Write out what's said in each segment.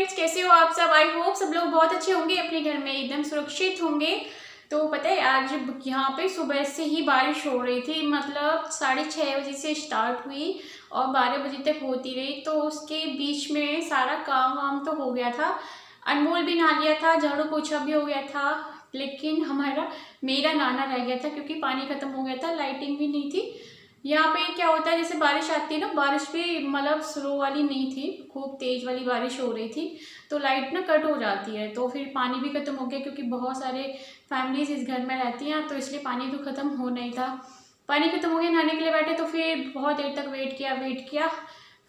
Friends, कैसे हो आप सब। आई होप सब लोग बहुत अच्छे होंगे, अपने घर में एकदम सुरक्षित होंगे। तो पता है आज यहाँ पे सुबह से ही बारिश हो रही थी, मतलब 6:30 बजे से स्टार्ट हुई और 12 बजे तक होती रही। तो उसके बीच में सारा काम वाम तो हो गया था, अनमोल भी नहा लिया था, झाड़ू पोछा भी हो गया था, लेकिन मेरा नहाना रह गया था क्योंकि पानी खत्म हो गया था, लाइटिंग भी नहीं थी। यहाँ पे क्या होता है, जैसे बारिश आती है ना, बारिश भी मतलब स्लो वाली नहीं थी, खूब तेज वाली बारिश हो रही थी, तो लाइट ना कट हो जाती है। तो फिर पानी भी खत्म हो गया क्योंकि बहुत सारे फैमिलीज इस घर में रहती हैं, तो इसलिए पानी तो खत्म हो नहीं था। पानी खत्म हो गया, नहाने के लिए बैठे तो फिर बहुत देर तक वेट किया,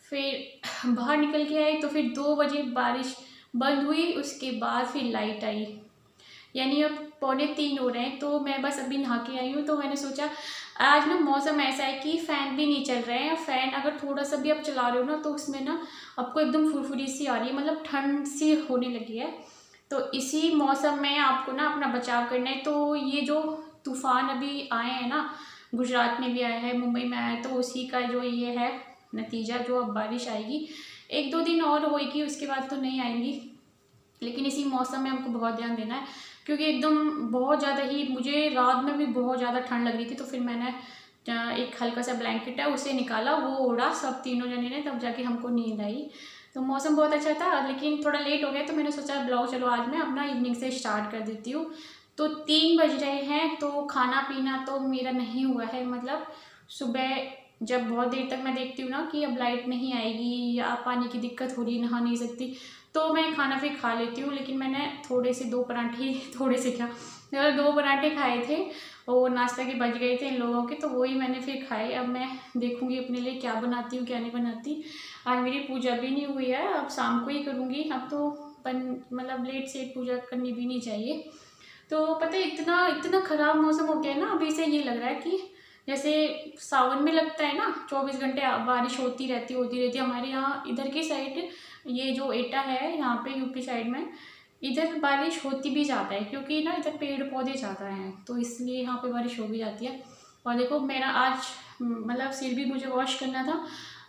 फिर बाहर निकल के आई तो फिर 2 बजे बारिश बंद हुई, उसके बाद फिर लाइट आई, यानी अब 2:45 हो रहे हैं। तो मैं बस अभी नहा के आई हूँ, तो मैंने सोचा आज ना मौसम ऐसा है कि फ़ैन भी नहीं चल रहे हैं। फ़ैन अगर थोड़ा सा भी आप चला रहे हो ना, तो उसमें ना आपको एकदम फुरफुरी सी आ रही है, मतलब ठंड सी होने लगी है। तो इसी मौसम में आपको ना अपना बचाव करना है। तो ये जो तूफ़ान अभी आए हैं ना, गुजरात में भी आया है, मुंबई में आया है, तो उसी का जो ये है नतीजा, जो अब बारिश आएगी 1-2 दिन और होएगी, उसके बाद तो नहीं आएंगी। लेकिन इसी मौसम में हमको बहुत ध्यान देना है क्योंकि एकदम बहुत ज़्यादा ही, मुझे रात में भी बहुत ज़्यादा ठंड लग रही थी। तो फिर मैंने एक हल्का सा ब्लैंकेट है उसे निकाला, वो ओढ़ा सब तीनों जने ने, तब जाके हमको नींद आई। तो मौसम बहुत अच्छा था, लेकिन थोड़ा लेट हो गया, तो मैंने सोचा ब्लॉग चलो आज मैं अपना इवनिंग से स्टार्ट कर देती हूँ। तो 3 बज रहे हैं, तो खाना पीना तो मेरा नहीं हुआ है। मतलब सुबह जब बहुत देर तक मैं देखती हूँ ना कि अब लाइट नहीं आएगी या पानी की दिक्कत हो रही है, नहा नहीं सकती, तो मैं खाना फिर खा लेती हूँ। लेकिन मैंने थोड़े से 2 पराठे, थोड़े से क्या, 2 पराठे खाए थे और नाश्ता के बच गए थे इन लोगों के, तो वही मैंने फिर खाए। अब मैं देखूँगी अपने लिए क्या बनाती हूँ क्या नहीं बनाती। आज मेरी पूजा भी नहीं हुई है, अब शाम को ही करूँगी। अब तो मतलब लेट से पूजा करनी भी नहीं चाहिए। तो पता है इतना इतना ख़राब मौसम हो गया है ना, अभी से ये लग रहा है कि जैसे सावन में लगता है ना 24 घंटे बारिश होती रहती है। हमारे यहाँ इधर की साइड, ये जो एटा है यहाँ पे यूपी साइड में, इधर बारिश होती भी ज़्यादा है क्योंकि ना इधर पेड़ पौधे ज़्यादा हैं, तो इसलिए यहाँ पे बारिश हो भी जाती है। और देखो मेरा आज मतलब सिर भी मुझे वॉश करना था,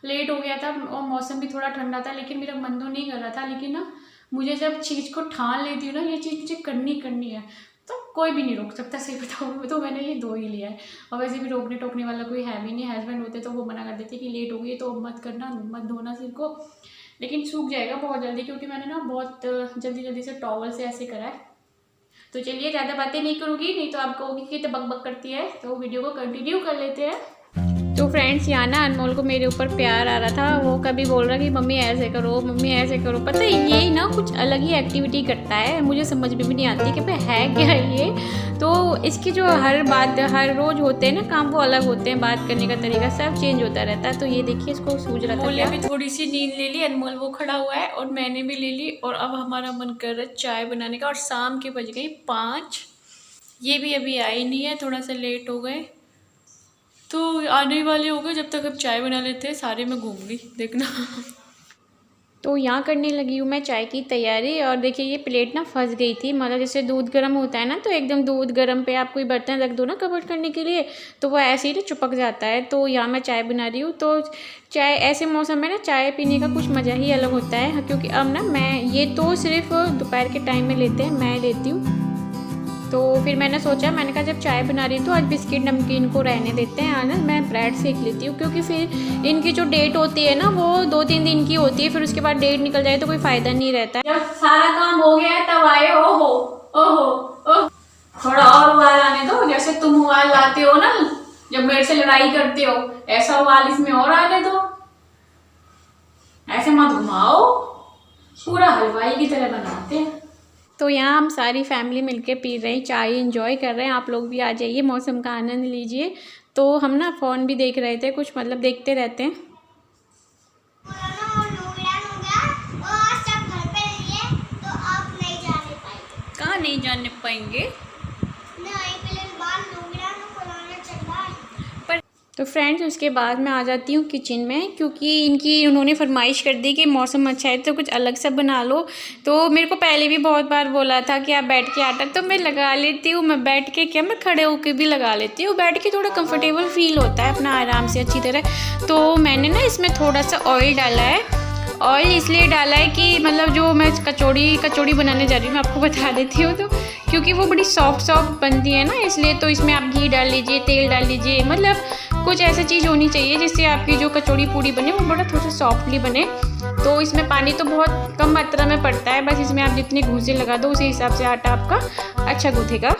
लेट हो गया था और मौसम भी थोड़ा ठंडा था, लेकिन मेरा मन तो नहीं कर रहा था। लेकिन ना मुझे जब चीज़ को ठान लेती हूँ ना, ये चीज़ मुझे करनी है, तो कोई भी नहीं रोक सकता, सही बताऊँ तो मैंने ये धो ही लिया है। और वैसे भी रोकने टोकने वाला कोई है भी नहीं, हस्बैंड होते तो वो मना कर देते कि लेट हो गई तो मत करना, मत धोना सिर को। लेकिन सूख जाएगा बहुत जल्दी क्योंकि मैंने ना बहुत जल्दी से टॉवल से ऐसे करा है। तो चलिए ज़्यादा बातें नहीं करूँगी, नहीं तो आप कहोगी कि तो बक बक करती है। तो वीडियो को कंटिन्यू कर लेते हैं। तो फ्रेंड्स, यहाँ ना अनमोल को मेरे ऊपर प्यार आ रहा था, वो कभी बोल रहा कि मम्मी ऐसे करो, मम्मी ऐसे करो। पता है ये ना कुछ अलग ही एक्टिविटी करता है, मुझे समझ में भी नहीं आती कि भाई है क्या ये। तो इसकी जो हर रोज़ होते हैं ना काम, वो अलग होते हैं, बात करने का तरीका सब चेंज होता रहता है। तो ये देखिए इसको सूझ रहा था। अनमोल ने भी थोड़ी सी नींद ले ली, अनमोल वो खड़ा हुआ है और मैंने भी ले ली, और अब हमारा मन कर रहा है चाय बनाने का। और शाम के बज गई 5, ये भी अभी आई नहीं है, थोड़ा सा लेट हो गए, तो आने वाले हो गए। जब तक अब चाय बना लेते हैं, सारे में घूम गई देखना। तो यहाँ करने लगी हूँ मैं चाय की तैयारी। और देखिए ये प्लेट ना फंस गई थी, मतलब जैसे दूध गर्म होता है ना, तो एकदम दूध गर्म पे आप कोई बर्तन रख दो ना कवर करने के लिए, तो वो ऐसे ही ना चिपक जाता है। तो यहाँ मैं चाय बना रही हूँ। तो चाय ऐसे मौसम में ना चाय पीने का कुछ मज़ा ही अलग होता है, क्योंकि अब ना मैं ये तो सिर्फ दोपहर के टाइम में लेते हैं, मैं लेती हूँ। तो फिर मैंने सोचा, मैंने कहा जब चाय बना रही हूँ तो आज बिस्किट नमकीन को रहने देते हैं, आज मैं ब्रेड सेक लेती हूँ, क्योंकि फिर इनकी जो डेट होती है ना वो 2-3 दिन की होती है, फिर उसके बाद डेट निकल जाए तो कोई फ़ायदा नहीं रहता है। जब सारा काम हो गया तब आए, ओहो ओहो, थोड़ा और उबाल आने दो, जैसे तुम उबाल लाते हो ना जब मेरे से लड़ाई करते हो, ऐसा उबाल इसमें और आने दो, ऐसे मत घुमाओ, पूरा हलवाई की तरह बनाते हैं। तो यहाँ हम सारी फैमिली मिलके पी रहे हैं चाय, एंजॉय कर रहे हैं। आप लोग भी आ जाइए, मौसम का आनंद लीजिए। तो हम ना फ़ोन भी देख रहे थे, कुछ मतलब देखते रहते हैं। कहाँ नहीं जाने पाएंगे। तो फ्रेंड्स उसके बाद मैं आ जाती हूँ किचन में, क्योंकि उन्होंने फरमाइश कर दी कि मौसम अच्छा है तो कुछ अलग सा बना लो। तो मेरे को पहले भी बहुत बार बोला था कि आप बैठ के आटा, तो मैं लगा लेती हूँ, मैं बैठ के क्या, मैं खड़े होकर भी लगा लेती हूँ। बैठ के थोड़ा कंफर्टेबल फील होता है अपना आराम से अच्छी तरह। तो मैंने ना इसमें थोड़ा सा ऑयल डाला है, ऑयल इसलिए डाला है कि मतलब जो मैं कचौड़ी बनाने जा रही हूँ, मैं आपको बता देती हूँ, तो क्योंकि वो बड़ी सॉफ्ट बनती है ना, इसलिए तो इसमें आप घी डाल लीजिए, तेल डाल लीजिए, मतलब कुछ ऐसा चीज़ होनी चाहिए जिससे आपकी जो कचौड़ी पूड़ी बने वो बड़ा थोड़ा सा सॉफ्टली बने। तो इसमें पानी तो बहुत कम मात्रा में पड़ता है, बस इसमें आप जितने घूसे लगा दो उसी हिसाब से आटा आपका अच्छा गूँथेगा।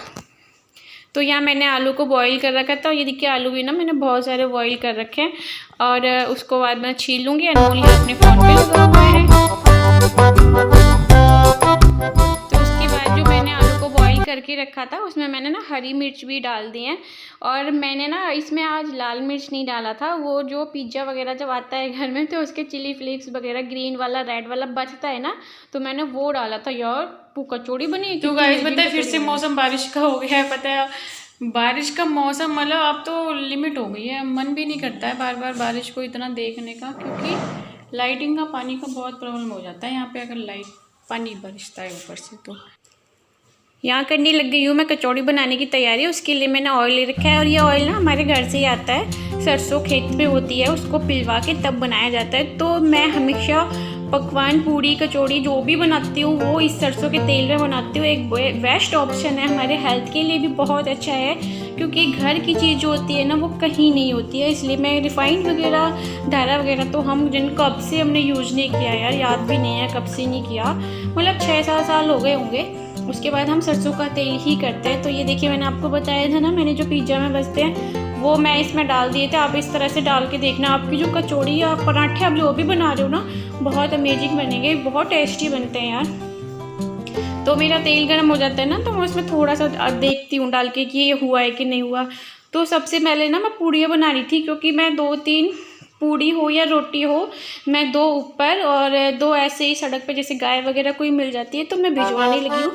तो यहाँ मैंने आलू को बॉईल कर रखा था, ये देखिए आलू भी ना मैंने बहुत सारे बॉईल कर रखे हैं और उसको बाद में छील लूँगी। अनमोल यहाँ अपने फ़ोन पे लगा हुआ है। तो उसके बाद जो मैंने आलू को बॉईल करके रखा था उसमें मैंने ना हरी मिर्च भी डाल दी है, और मैंने ना इसमें आज लाल मिर्च नहीं डाला था, वो जो पिज़्ज़ा वगैरह जब आता है घर में तो उसके चिली फ्लेक्स वगैरह ग्रीन वाला रेड वाला बचता है ना, तो मैंने वो डाला था। यार वो कचौड़ी बनी। तो गाइस पता है फिर से मौसम बारिश का हो गया है, पता है बारिश का मौसम, मतलब अब तो लिमिट हो गई है, मन भी नहीं करता है बार बार बारिश को इतना देखने का, क्योंकि लाइटिंग का पानी का बहुत प्रॉब्लम हो जाता है यहाँ पे अगर पानी बरसता है ऊपर से। तो यहाँ करने लग गई हूँ मैं कचौड़ी बनाने की तैयारी। उसके लिए मैंने ऑयल ले रखा है, और ये ऑयल ना हमारे घर से ही आता है, सरसों खेत में होती है, उसको पिलवा के तब बनाया जाता है। तो मैं हमेशा पकवान पूड़ी कचौड़ी जो भी बनाती हूँ वो इस सरसों के तेल में बनाती हूँ। एक बेस्ट ऑप्शन है, हमारे हेल्थ के लिए भी बहुत अच्छा है, क्योंकि घर की चीज़ जो होती है ना वो कहीं नहीं होती है। इसलिए मैं रिफाइंड वगैरह डाला वगैरह तो हम कब से हमने यूज़ नहीं किया यार, याद भी नहीं है कब से नहीं किया, मतलब 6-7 साल हो गए होंगे। उसके बाद हम सरसों का तेल ही करते हैं। तो ये देखिए मैंने आपको बताया था ना, मैंने जो पिज़्ज़ा में बचते हैं वो मैं इसमें डाल दिए थे। आप इस तरह से डाल के देखना, आपकी जो कचौड़ी या पराठे आप जो भी बना रहे हो ना बहुत अमेजिंग बनेंगे, बहुत टेस्टी बनते हैं यार। तो मेरा तेल गर्म हो जाता है ना, तो मैं उसमें थोड़ा सा देखती हूँ डाल के कि ये हुआ है कि नहीं हुआ। तो सबसे पहले ना मैं पूड़ियाँ बना रही थी, क्योंकि मैं 2-3 पूड़ी हो या रोटी हो, मैं 2 ऊपर और 2 ऐसे ही सड़क पे जैसे गाय वगैरह कोई मिल जाती है तो मैं भिजवाने लगी हूँ।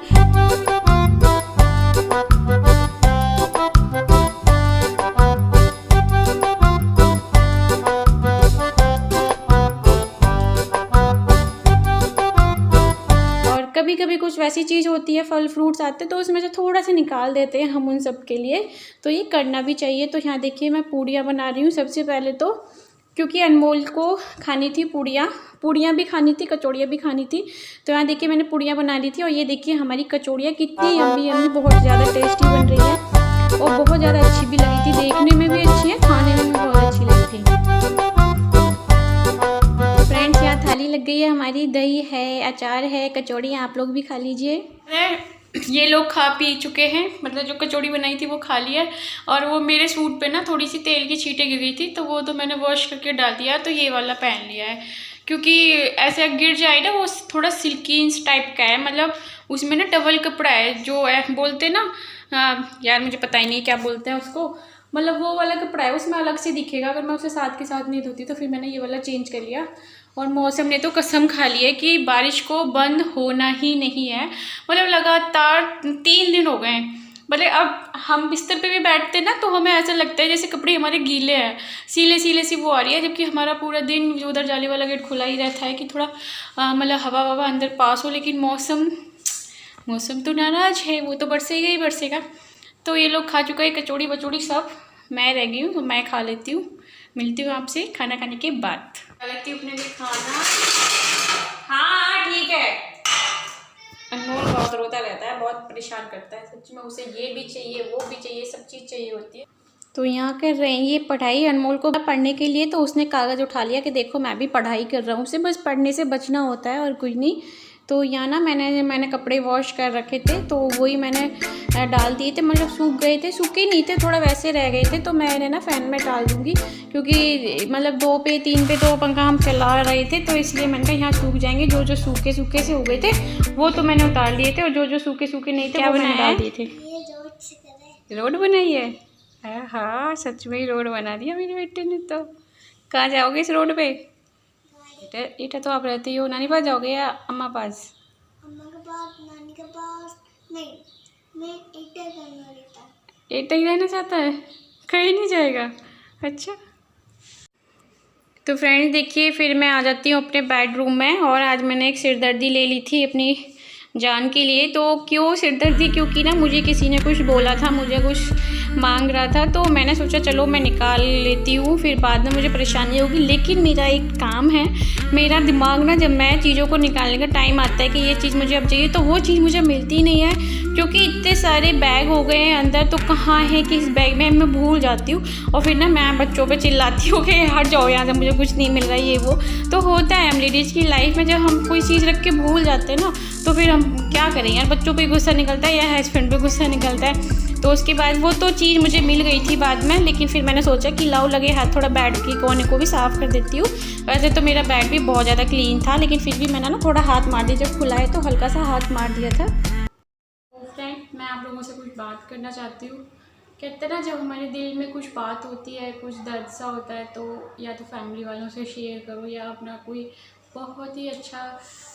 कभी कभी कुछ वैसी चीज़ होती है, फल फ्रूट्स आते हैं तो उसमें से थोड़ा सा निकाल देते हैं हम उन सब के लिए, तो ये करना भी चाहिए। तो यहाँ देखिए मैं पूड़ियाँ बना रही हूँ सबसे पहले तो, क्योंकि अनमोल को खानी थी पूड़ियाँ भी खानी थी, कचौड़ियाँ भी खानी थी। तो यहाँ देखिए मैंने पूड़ियाँ बना ली थी, और ये देखिए हमारी कचौड़ियाँ कितनी यम्मी बहुत ज़्यादा टेस्टी बन रही है, और बहुत ज़्यादा अच्छी भी लगी थी, देखने में भी अच्छी है, खाने में भी बहुत अच्छी लगी थी। फ्रेंड्स यहाँ थाली लग गई है हमारी, दही है, अचार है, कचौड़ी, आप लोग भी खा लीजिए। ये लोग खा पी चुके हैं, मतलब जो कचौड़ी बनाई थी वो खा लिया, और वो मेरे सूट पे ना थोड़ी सी तेल की छींटें गिर गई थी तो वो तो मैंने वॉश करके डाल दिया, तो ये वाला पहन लिया है, क्योंकि ऐसे गिर जाए ना वो थोड़ा सिल्की टाइप का है, मतलब उसमें ना टवल कपड़ा है जो बोलते ना, यार मुझे पता ही नहीं क्या बोलते हैं उसको, मतलब वो वाला कपड़ा है, उसमें अलग से दिखेगा, अगर मैं उसे साथ के साथ नहीं धोती तो फिर मैंने ये वाला चेंज कर लिया। और मौसम ने तो कसम खा ली है कि बारिश को बंद होना ही नहीं है, मतलब लगातार 3 दिन हो गए हैं। मतलब अब हम बिस्तर पे भी बैठते ना तो हमें ऐसा लगता है जैसे कपड़े हमारे गीले हैं, सीले सी वो आ रही है, जबकि हमारा पूरा दिन जो उधर जाली वाला गेट खुला ही रहता है कि थोड़ा मतलब हवा ववा अंदर पास हो, लेकिन मौसम तो नाराज है, वो तो बरसेगा ही बरसेगा। तो ये लोग खा चुका है कचौड़ी बचौड़ी सब, मैं रह गई हूँ तो मैं खा लेती हूँ। मिलती हूँ आपसे खाना खाने के बाद। खा लेती हूँ अपने लिए खाना। हाँ ठीक है। अनमोल बहुत रोता रहता है, बहुत परेशान करता है सच में, उसे ये भी चाहिए वो भी चाहिए, सब चीज़ चाहिए होती है। तो यहाँ कर रहे हैं ये पढ़ाई अनमोल को पढ़ने के लिए, तो उसने कागज़ उठा लिया कि देखो मैं भी पढ़ाई कर रहा हूँ, उसे बस पढ़ने से बचना होता है और कुछ नहीं। तो यहाँ ना मैंने कपड़े वॉश कर रखे थे तो वही मैंने डाल दिए थे, मतलब सूख गए थे, सूखे नहीं थे, थोड़ा वैसे रह गए थे, तो मैंने ना फ़ैन में डाल दूँगी, क्योंकि मतलब 2 पे 3 पे तो पंखा हम चला रहे थे, तो इसलिए मैंने कहा यहाँ सूख जाएंगे, जो सूखे से हो गए थे वो तो मैंने उतार लिए थे, और जो सूखे नहीं थे वो मैंने डाल दिए थे। रोड बनाई है? हाँ सच में ही रोड बना दिया मेरे बेटे ने। तो कहाँ जाओगे इस रोड पे? इटा तो आप रहते ही हो, नानी पास जाओगे या अम्मा पास? अम्मा के पास, नानी के पास नहीं, मैं इटा ही रहना चाहता है, कहीं नहीं जाएगा। अच्छा तो फ्रेंड्स देखिए फिर मैं आ जाती हूँ अपने बेडरूम में, और आज मैंने एक सिरदर्दी ले ली थी अपनी जान के लिए। तो क्यों सिरदर्दी? क्योंकि ना मुझे किसी ने कुछ बोला था, मुझे कुछ मांग रहा था, तो मैंने सोचा चलो मैं निकाल लेती हूँ, फिर बाद में मुझे परेशानी होगी। लेकिन मेरा एक काम है, मेरा दिमाग ना जब मैं चीज़ों को निकालने का टाइम आता है कि ये चीज़ मुझे अब चाहिए, तो वो चीज़ मुझे मिलती नहीं है, क्योंकि इतने सारे बैग हो गए हैं अंदर, तो कहाँ है कि इस बैग में मैं भूल जाती हूँ। और फिर ना मैं बच्चों पे चिल्लाती हूँ कि हट जाओ यहाँ से, मुझे कुछ नहीं मिल रहा है, ये वो। तो होता है हम लेडीज़ की लाइफ में, जब हम कोई चीज़ रख के भूल जाते हैं ना, तो फिर हम क्या करें यार, बच्चों पे गुस्सा निकलता है या हस्बैंड पे गुस्सा निकलता है। तो उसके बाद वो तो चीज़ मुझे मिल गई थी बाद में, लेकिन फिर मैंने सोचा कि लाओ लगे हाथ थोड़ा बेड के कोने को भी साफ़ कर देती हूँ। वैसे तो मेरा बेड भी बहुत ज़्यादा क्लीन था, लेकिन फिर भी मैंने ना थोड़ा हाथ मार दिया, जब खुला है तो हल्का सा हाथ मार दिया था। फ्रेंड, मैं आप लोगों से कुछ बात करना चाहती हूँ। कहते हैं ना, जब हमारे दिल में कुछ बात होती है, कुछ दर्द सा होता है, तो या तो फैमिली वालों से शेयर करो, या अपना कोई बहुत ही अच्छा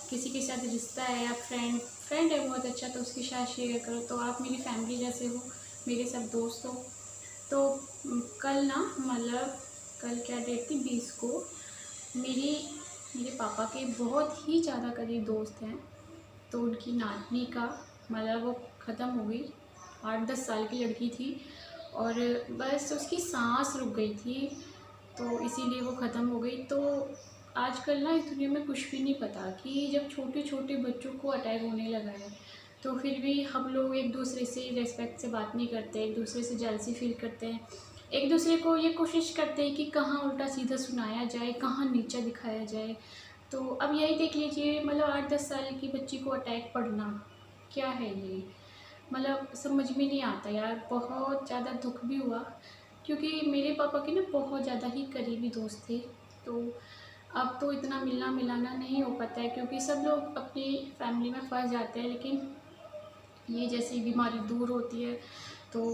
किसी के साथ रिश्ता है, या फ्रेंड है बहुत अच्छा, तो उसके साथ शेयर करो। तो आप मेरी फैमिली जैसे हो, मेरे सब दोस्त हो। तो कल ना, मतलब कल क्या डेट थी, 20 को, मेरे पापा के बहुत ही ज़्यादा करीब दोस्त हैं, तो उनकी नातनी का मतलब वो ख़त्म हो गई। 8-10 साल की लड़की थी, और बस उसकी सांस रुक गई थी, तो इसीलिए वो ख़त्म हो गई। तो आजकल ना इस दुनिया में कुछ भी नहीं पता कि जब छोटे छोटे बच्चों को अटैक होने लगा है, तो फिर भी हम लोग एक दूसरे से रेस्पेक्ट से बात नहीं करते, एक दूसरे से जेलसी फील करते हैं, एक दूसरे को ये कोशिश करते हैं कि कहाँ उल्टा सीधा सुनाया जाए, कहाँ नीचा दिखाया जाए। तो अब यही देख लीजिए, मतलब 8-10 साल की बच्ची को अटैक पड़ना, क्या है ये, मतलब समझ में नहीं आता यार। बहुत ज़्यादा दुख भी हुआ, क्योंकि मेरे पापा के ना बहुत ज़्यादा ही करीबी दोस्त थे। तो अब तो इतना मिलना मिलाना नहीं हो पाता है, क्योंकि सब लोग अपनी फैमिली में फंस जाते हैं। लेकिन ये जैसी बीमारी दूर होती है तो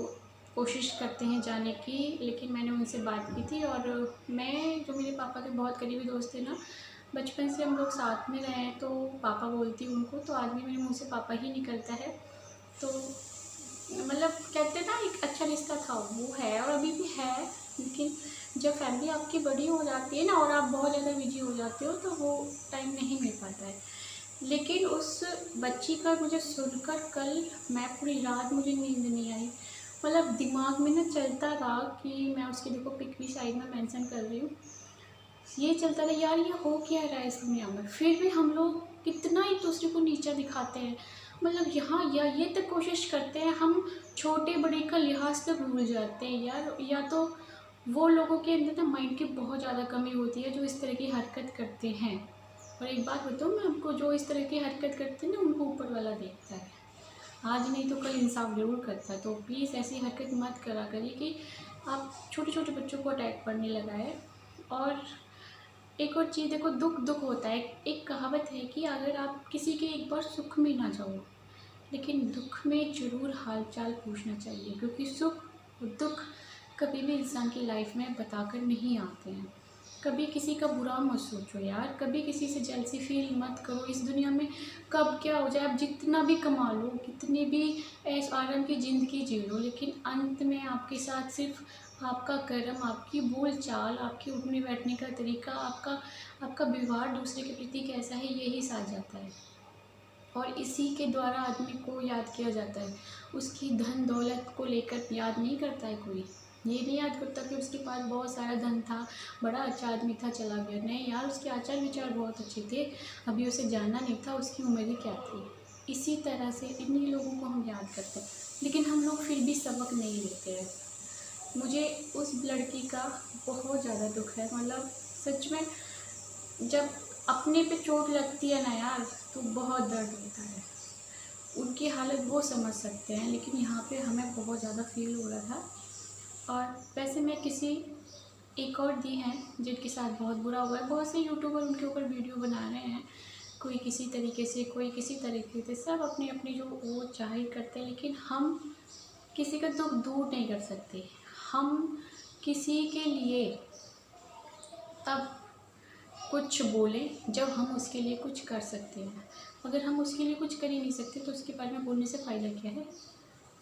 कोशिश करते हैं जाने की। लेकिन मैंने उनसे बात की थी, और मैं, जो मेरे पापा के बहुत करीबी दोस्त थे ना, बचपन से हम लोग साथ में रहे हैं, तो पापा बोलती हूँ उनको, तो आज भी मेरे मुँह से पापा ही निकलता है। तो मतलब कहते हैं ना, एक अच्छा रिश्ता था, वो है और अभी भी है। लेकिन जब फैमिली आपकी बड़ी हो जाती है ना, और आप बहुत ज़्यादा बिजी हो जाते हो, तो वो टाइम नहीं मिल पाता है। लेकिन उस बच्ची का मुझे सुनकर कल, मैं पूरी रात मुझे नींद नहीं आई। मतलब दिमाग में ना चलता रहा कि मैं उसकी, देखो पिक भी साइड में मेंशन कर रही हूँ, ये चलता रहा यार, ये हो क्या रहा है इस दुनिया में। फिर भी हम लोग कितना एक दूसरे को नीचा दिखाते हैं, मतलब यहाँ या ये तक कोशिश करते हैं, हम छोटे बड़े का लिहाज तक भूल जाते हैं यार। या तो वो लोगों के अंदर ना माइंड की बहुत ज़्यादा कमी होती है, जो इस तरह की हरकत करते हैं। और एक बात बताऊँ मैं आपको, जो इस तरह की हरकत करते हैं ना, उनको ऊपर वाला देखता है, आज नहीं तो कल इंसाफ ज़रूर करता है। तो प्लीज़ ऐसी हरकत मत करा करिए कि आप छोटे छोटे बच्चों को अटैक पड़ने लगा है। और एक और चीज़ देखो, दुख दुख होता है। एक कहावत है कि अगर आप किसी के एक बार सुख में ना जाओ, लेकिन दुख में ज़रूर हाल चाल पूछना चाहिए, क्योंकि सुख और दुख कभी भी इंसान की लाइफ में बताकर नहीं आते हैं। कभी किसी का बुरा मत सोचो यार, कभी किसी से जेलसी फील मत करो। इस दुनिया में कब क्या हो जाए, आप जितना भी कमा लो, कितनी भी ऐश आराम की ज़िंदगी जी लो, लेकिन अंत में आपके साथ सिर्फ आपका कर्म, आपकी बोल चाल, आपके उठने बैठने का तरीका, आपका व्यवहार दूसरे के प्रति कैसा है, यही साथ जाता है। और इसी के द्वारा आदमी को याद किया जाता है। उसकी धन दौलत को लेकर याद नहीं करता है कोई, ये नहीं याद करता कि उसके पास बहुत सारा धन था, बड़ा अच्छा आदमी था, चला गया। नहीं यार, उसके आचार विचार बहुत अच्छे थे, अभी उसे जाना नहीं था, उसकी उम्र ही क्या थी। इसी तरह से इन्हीं लोगों को हम याद करते हैं, लेकिन हम लोग फिर भी सबक नहीं लेते हैं। मुझे उस लड़की का बहुत ज़्यादा दुख है, मतलब सच में, जब अपने पे चोट लगती है ना यार, तो बहुत दर्द होता है। उनकी हालत वो समझ सकते हैं, लेकिन यहाँ पे हमें बहुत ज़्यादा फील हो रहा था। और वैसे मैं किसी एक और दी हैं जिनके साथ बहुत बुरा हुआ है, बहुत से यूट्यूबर उनके ऊपर वीडियो बना रहे हैं, कोई किसी तरीके से, कोई किसी तरीके से, सब अपनी अपनी जो वो चाहे करते हैं। लेकिन हम किसी का दुख दूर नहीं कर सकते। हम किसी के लिए तब कुछ बोलें जब हम उसके लिए कुछ कर सकते हैं। अगर हम उसके लिए कुछ कर ही नहीं सकते, तो उसके बारे में बोलने से फ़ायदा क्या है।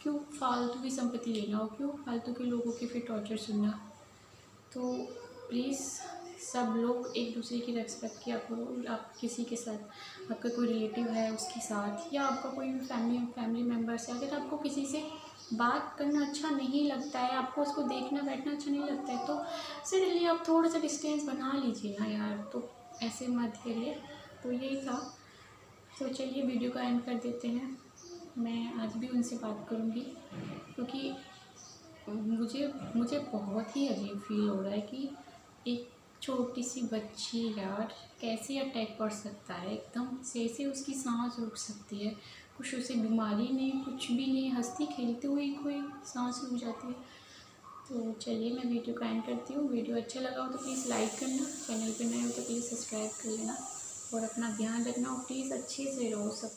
क्यों फालतू की संपत्ति लेना, हो क्यों फालतू के लोगों के फिर टॉर्चर सुनना। तो प्लीज़ सब लोग एक दूसरे की रेस्पेक्ट किया करो। आप किसी के साथ, आपका कोई रिलेटिव है उसके साथ, या आपका कोई फैमिली मेम्बर्स है, अगर आपको किसी से बात करना अच्छा नहीं लगता है, आपको उसको देखना बैठना अच्छा नहीं लगता है, तो सीरियसली आप थोड़ा सा डिस्टेंस बना लीजिए ना यार, तो ऐसे मत करिए। तो यही था। तो चलिए वीडियो का एंड कर देते हैं। मैं आज भी उनसे बात करूँगी, क्योंकि मुझे मुझे बहुत ही अजीब फील हो रहा है कि एक छोटी सी बच्ची यार कैसे अटैक कर सकता है, एकदम से उसकी सांस रुक सकती है, कुछ उसे बीमारी नहीं, कुछ भी नहीं, हंसती खेलते हुए ही कोई सांस रुक जाती है। तो चलिए मैं वीडियो का एंड करती हूँ। वीडियो अच्छा लगा हो तो प्लीज़ लाइक करना, चैनल पे नए हो तो प्लीज़ सब्सक्राइब कर लेना, और अपना ध्यान रखना, और प्लीज़ अच्छे से रहो सब।